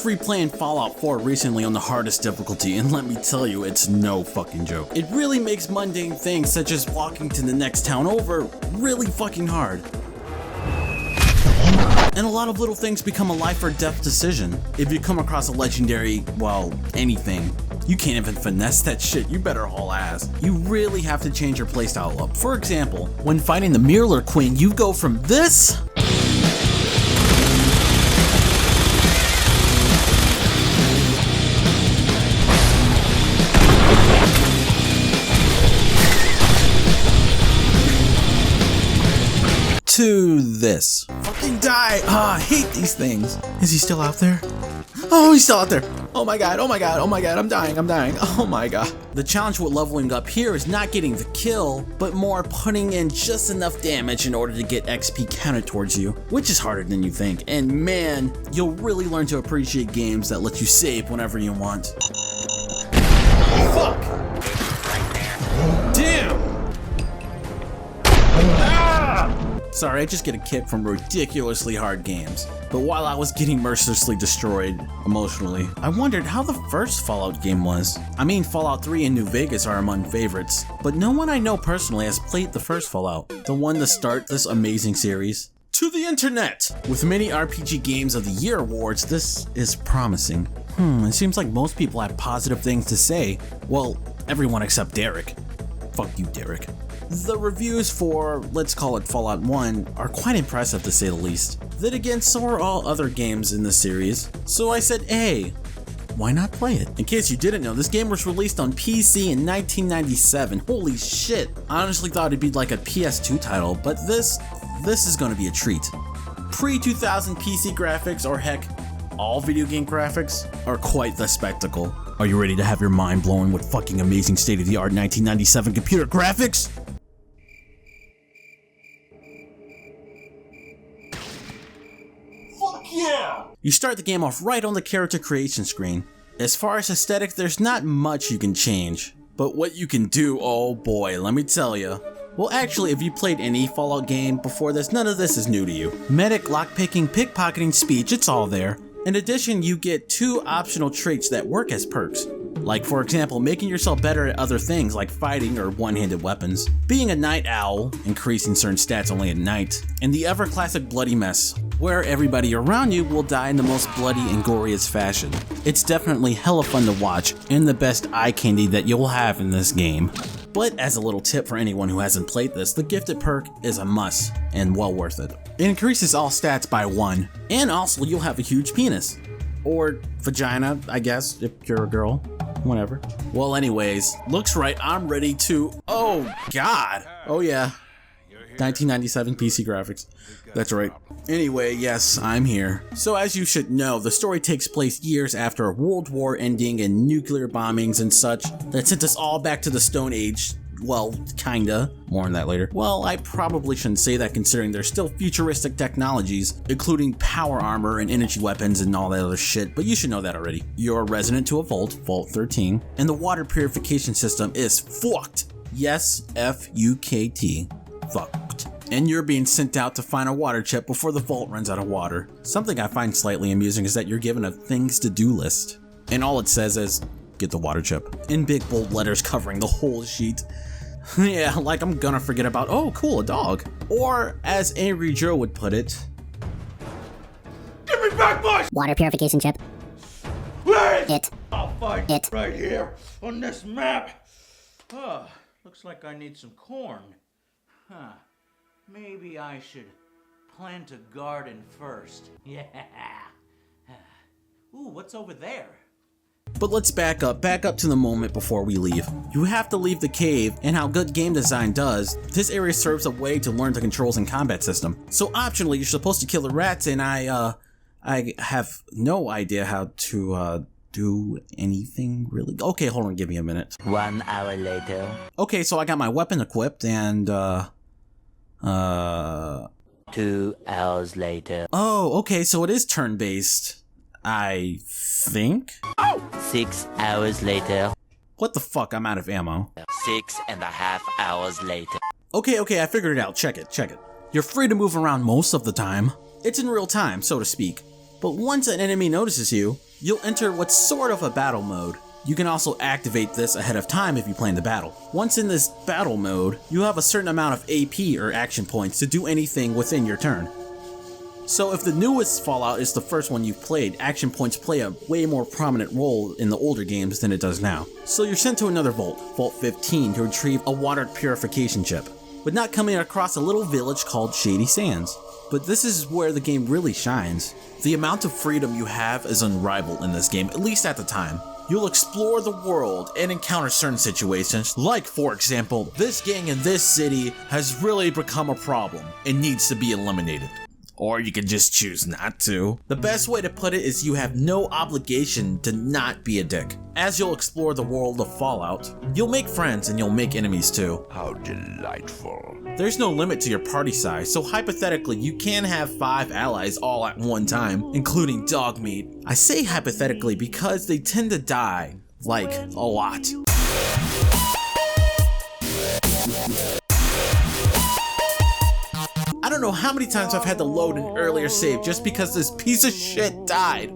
was replaying Fallout 4 recently on the hardest difficulty, and let me tell you, it's no fucking joke. It really makes mundane things such as walking to the next town over really fucking hard. And a lot of little things become a life or death decision. If you come across a legendary, well, anything, you can't even finesse that shit, you better haul ass. You really have to change your playstyle up. For example, when fighting the Mirror Queen, you go from this to this. Fucking die! I hate these things. Is he still out there? Oh, he's still out there. Oh my god, oh my god, oh my god, I'm dying, oh my god. The challenge with leveling up here is not getting the kill, but more putting in just enough damage in order to get XP counted towards you, which is harder than you think. And man, you'll really learn to appreciate games that let you save whenever you want. Fuck! Damn! Sorry, I just get a kick from ridiculously hard games. But while I was getting mercilessly destroyed emotionally, I wondered how the first Fallout game was. I mean, Fallout 3 and New Vegas are among favorites, but no one I know personally has played the first Fallout, the one to start this amazing series. To the internet! With many RPG Games of the Year awards, this is promising. It seems like most people have positive things to say. Well, everyone except Derek. Fuck you, Derek. The reviews for, let's call it Fallout 1, are quite impressive to say the least. Then again, so are all other games in the series, so I said, hey, why not play it? In case you didn't know, this game was released on PC in 1997. Holy shit. I honestly thought it'd be like a PS2 title, but this is gonna be a treat. Pre-2000 PC graphics, or heck, all video game graphics, are quite the spectacle. Are you ready to have your mind blown with fucking amazing state-of-the-art 1997 computer graphics? Yeah! You start the game off right on the character creation screen. As far as aesthetics, there's not much you can change. But what you can do, oh boy, let me tell you. Well, actually, if you played any Fallout game before this, none of this is new to you. Medic, lockpicking, pickpocketing, speech, it's all there. In addition, you get 2 optional traits that work as perks. Like, for example, making yourself better at other things like fighting or one-handed weapons, being a night owl, increasing certain stats only at night, and the ever-classic Bloody Mess, where everybody around you will die in the most bloody and goriest fashion. It's definitely hella fun to watch, and the best eye candy that you'll have in this game. But as a little tip for anyone who hasn't played this, the gifted perk is a must, and well worth it. It increases all stats by 1, and also you'll have a huge penis. Or vagina, I guess, if you're a girl. Whatever. Well, anyways, looks right, I'm ready to... Oh, God. Oh, yeah. 1997 PC graphics. That's right. Anyway, yes, I'm here. So as you should know, the story takes place years after a world war ending and nuclear bombings and such that sent us all back to the Stone Age. Well, kinda. More on that later. Well, I probably shouldn't say that considering there's still futuristic technologies, including power armor and energy weapons and all that other shit, but you should know that already. You're a resident to a vault, Vault 13, and the water purification system is fucked. Yes, F-U-K-T. Fucked. And you're being sent out to find a water chip before the vault runs out of water. Something I find slightly amusing is that you're given a things to do list. And all it says is, get the water chip. In big bold letters covering the whole sheet. Yeah, like I'm gonna forget about, oh cool, a dog. Or, as Angry Joe would put it, give me back my water purification chip. Wait! It. I'll find it right here on this map. Oh, looks like I need some corn. Huh. Maybe I should plant a garden first. Yeah. Ooh, what's over there? But let's back up to the moment before we leave. You have to leave the cave, and how good game design does, this area serves a way to learn the controls and combat system. So optionally, you're supposed to kill the rats, and I have no idea how to, do anything really. Okay, hold on, give me a minute. 1 hour later. Okay, so I got my weapon equipped, and, 2 hours later. Oh, okay, so it is turn-based. I think? 6 hours later. What the fuck, I'm out of ammo. 6.5 hours later. Okay, I figured it out. Check it. You're free to move around most of the time. It's in real time, so to speak. But once an enemy notices you, you'll enter what's sort of a battle mode. You can also activate this ahead of time if you plan the battle. Once in this battle mode, you have a certain amount of AP or action points to do anything within your turn. So if the newest Fallout is the first one you've played, action points play a way more prominent role in the older games than it does now. So you're sent to another vault, Vault 15, to retrieve a water purification chip, but not coming across a little village called Shady Sands. But this is where the game really shines. The amount of freedom you have is unrivaled in this game, at least at the time. You'll explore the world and encounter certain situations, like for example, this gang in this city has really become a problem and needs to be eliminated. Or you can just choose not to. The best way to put it is you have no obligation to not be a dick. As you'll explore the world of Fallout, you'll make friends and you'll make enemies too. How delightful. There's no limit to your party size, so hypothetically you can have 5 allies all at one time, including Dogmeat. I say hypothetically because they tend to die, like, a lot. I don't know how many times I've had to load an earlier save just because this piece of shit died.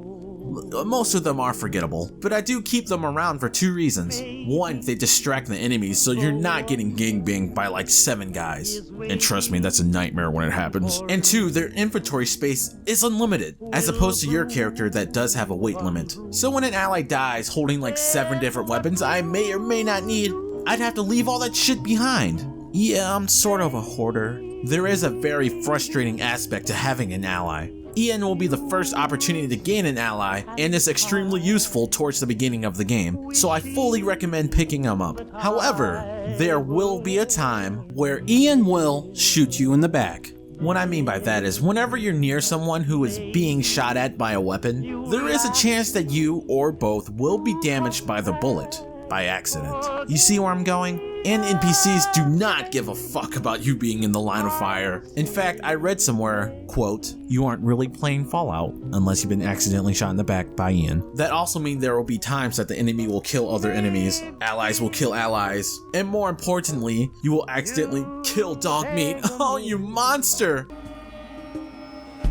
Most of them are forgettable, but I do keep them around for 2 reasons. 1, they distract the enemies so you're not getting gangbanged by like 7 guys. And trust me, that's a nightmare when it happens. And 2, their inventory space is unlimited, as opposed to your character that does have a weight limit. So when an ally dies holding like 7 different weapons I may or may not need, I'd have to leave all that shit behind. Yeah, I'm sort of a hoarder. There is a very frustrating aspect to having an ally. Ian will be the first opportunity to gain an ally, and is extremely useful towards the beginning of the game, so I fully recommend picking him up. However, there will be a time where Ian will shoot you in the back. What I mean by that is, whenever you're near someone who is being shot at by a weapon, there is a chance that you, or both, will be damaged by the bullet. By accident. You see where I'm going? And NPCs do not give a fuck about you being in the line of fire. In fact, I read somewhere, quote, "You aren't really playing Fallout unless you've been accidentally shot in the back by Ian." That also means there will be times that the enemy will kill other enemies, allies will kill allies, and more importantly, you will accidentally kill Dogmeat. Oh, you monster!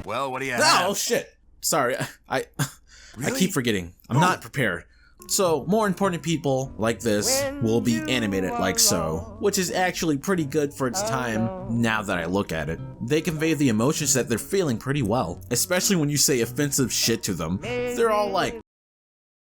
Well, what do you have? Oh, shit. Sorry, I keep forgetting. I'm not prepared. So, more important people like this will be animated like so, which is actually pretty good for its time now that I look at it. They convey the emotions that they're feeling pretty well, especially when you say offensive shit to them. They're all like,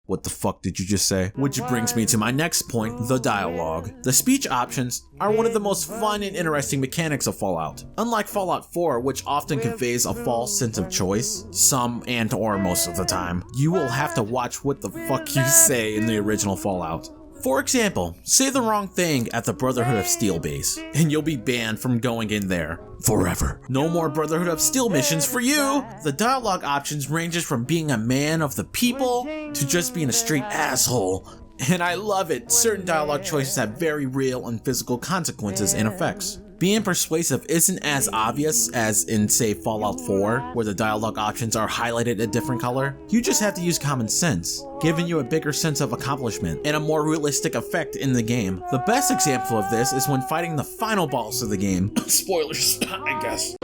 "What the fuck did you just say?" Which brings me to my next point, the dialogue. The speech options are one of the most fun and interesting mechanics of Fallout. Unlike Fallout 4, which often conveys a false sense of choice, some and or most of the time, you will have to watch what the fuck you say in the original Fallout. For example, say the wrong thing at the Brotherhood of Steel base, and you'll be banned from going in there. Forever. No more Brotherhood of Steel missions for you! The dialogue options ranges from being a man of the people, to just being a straight asshole. And I love it, certain dialogue choices have very real and physical consequences and effects. Being persuasive isn't as obvious as in, say, Fallout 4, where the dialogue options are highlighted a different color. You just have to use common sense, giving you a bigger sense of accomplishment and a more realistic effect in the game. The best example of this is when fighting the final boss of the game. Spoilers, I guess.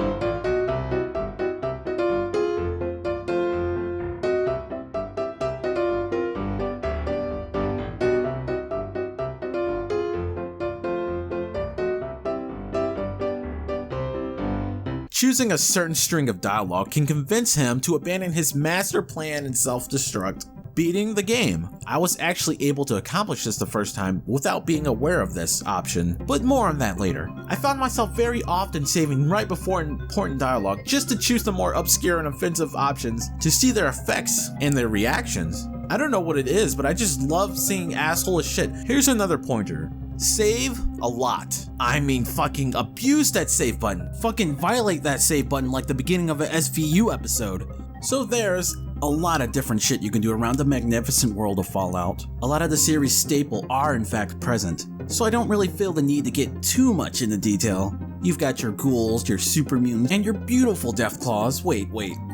Choosing a certain string of dialogue can convince him to abandon his master plan and self-destruct, beating the game. I was actually able to accomplish this the first time without being aware of this option, but more on that later. I found myself very often saving right before important dialogue just to choose the more obscure and offensive options to see their effects and their reactions. I don't know what it is, but I just love seeing asshole as shit. Here's another pointer. Save a lot. I mean, fucking abuse that save button. Fucking violate that save button like the beginning of an SVU episode. So there's a lot of different shit you can do around the magnificent world of Fallout. A lot of the series' staple are in fact present, so I don't really feel the need to get too much into detail. You've got your ghouls, your super mutants, and your beautiful Deathclaws. Wait,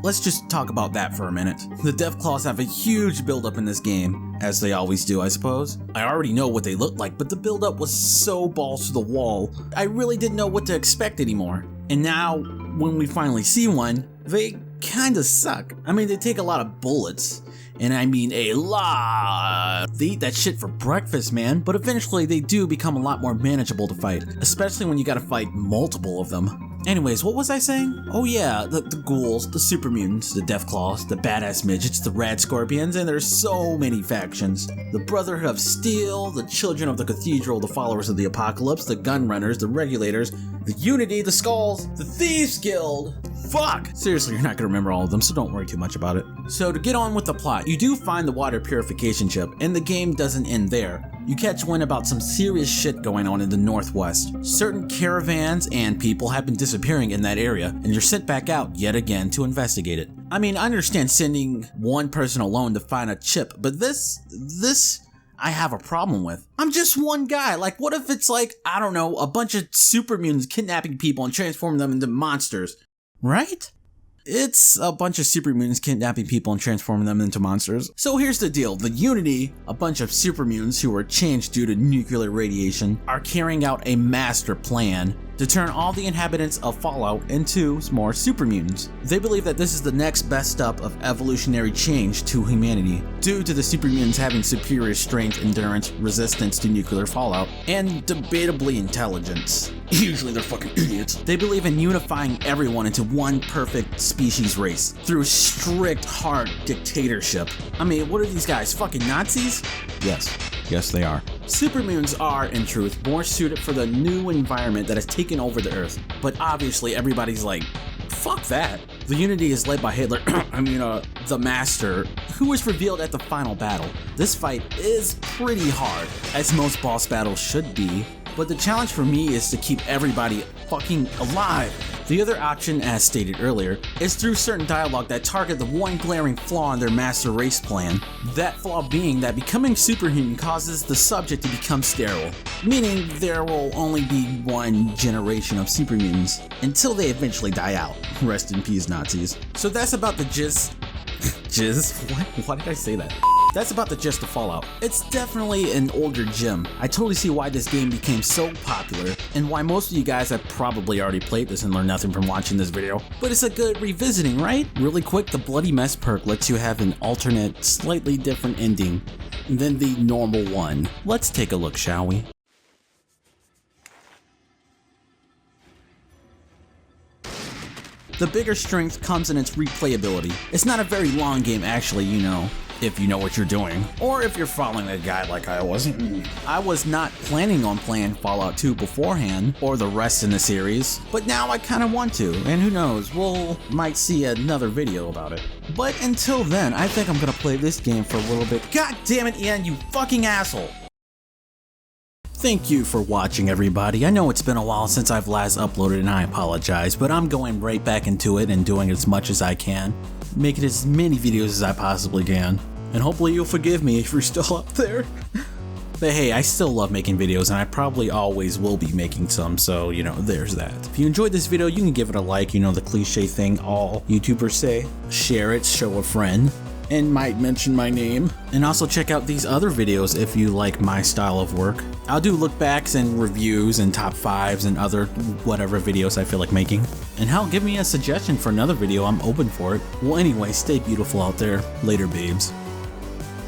let's just talk about that for a minute. The Deathclaws have a huge build-up in this game, as they always do, I suppose. I already know what they look like, but the build-up was so balls to the wall, I really didn't know what to expect anymore. And now, when we finally see one, they kinda suck. I mean, they take a lot of bullets, and I mean a lot. They eat that shit for breakfast, man, but eventually they do become a lot more manageable to fight, especially when you gotta fight multiple of them. Anyways, what was I saying? Oh yeah, the ghouls, the super mutants, the deathclaws, the badass midgets, the rad scorpions, and there's so many factions. The Brotherhood of Steel, the Children of the Cathedral, the Followers of the Apocalypse, the Gun Runners, the Regulators, the Unity, the Skulls, the Thieves Guild. Fuck! Seriously, you're not gonna remember all of them, so don't worry too much about it. So to get on with the plot, you do find the water purification chip, and the game doesn't end there. You catch wind about some serious shit going on in the Northwest. Certain caravans and people have been disappearing in that area, and you're sent back out yet again to investigate it. I mean, I understand sending one person alone to find a chip, but this I have a problem with. I'm just one guy. Like, what if it's like, I don't know, a bunch of super mutants kidnapping people and transforming them into monsters? Right? It's a bunch of super mutants kidnapping people and transforming them into monsters. So here's the deal. The Unity, a bunch of super mutants who were changed due to nuclear radiation, are carrying out a master plan to turn all the inhabitants of Fallout into more super mutants. They believe that this is the next best step of evolutionary change to humanity, due to the super mutants having superior strength, endurance, resistance to nuclear fallout, and debatably intelligence. Usually they're fucking idiots. They believe in unifying everyone into one perfect species race through strict, hard dictatorship. I mean, what are these guys, fucking Nazis? Yes, they are. Super mutants are, in truth, more suited for the new environment that has taken over the Earth. But obviously everybody's like, fuck that. The Unity is led by Hitler, the Master, who was revealed at the final battle. This fight is pretty hard, as most boss battles should be, but the challenge for me is to keep everybody fucking alive. The other option, as stated earlier, is through certain dialogue that target the one glaring flaw in their master race plan. That flaw being that becoming superhuman causes the subject to become sterile, meaning there will only be one generation of super mutants until they eventually die out. Rest in peace, Nazis. So that's about the gist. Why did I say that? That's about the gist of Fallout. It's definitely an older gem. I totally see why this game became so popular, and why most of you guys have probably already played this and learned nothing from watching this video. But it's a good revisiting, right? Really quick, the Bloody Mess perk lets you have an alternate, slightly different ending than the normal one. Let's take a look, shall we? The bigger strength comes in its replayability. It's not a very long game actually, if you know what you're doing, or if you're following a guide like I was. I was not planning on playing Fallout 2 beforehand, or the rest in the series, but now I kinda want to, and who knows, might see another video about it. But until then, I think I'm gonna play this game for a little bit. God damn it, Ian, you fucking asshole! Thank you for watching, everybody. I know it's been a while since I've last uploaded and I apologize, but I'm going right back into it and doing as much as I can, making as many videos as I possibly can. And hopefully you'll forgive me if you're still up there. But hey, I still love making videos and I probably always will be making some, so there's that. If you enjoyed this video, you can give it a like, the cliche thing all YouTubers say. Share it, show a friend, and might mention my name. And also check out these other videos if you like my style of work. I'll do look backs and reviews and top 5s and other whatever videos I feel like making. And hell, give me a suggestion for another video, I'm open for it. Well anyway, stay beautiful out there. Later, babes.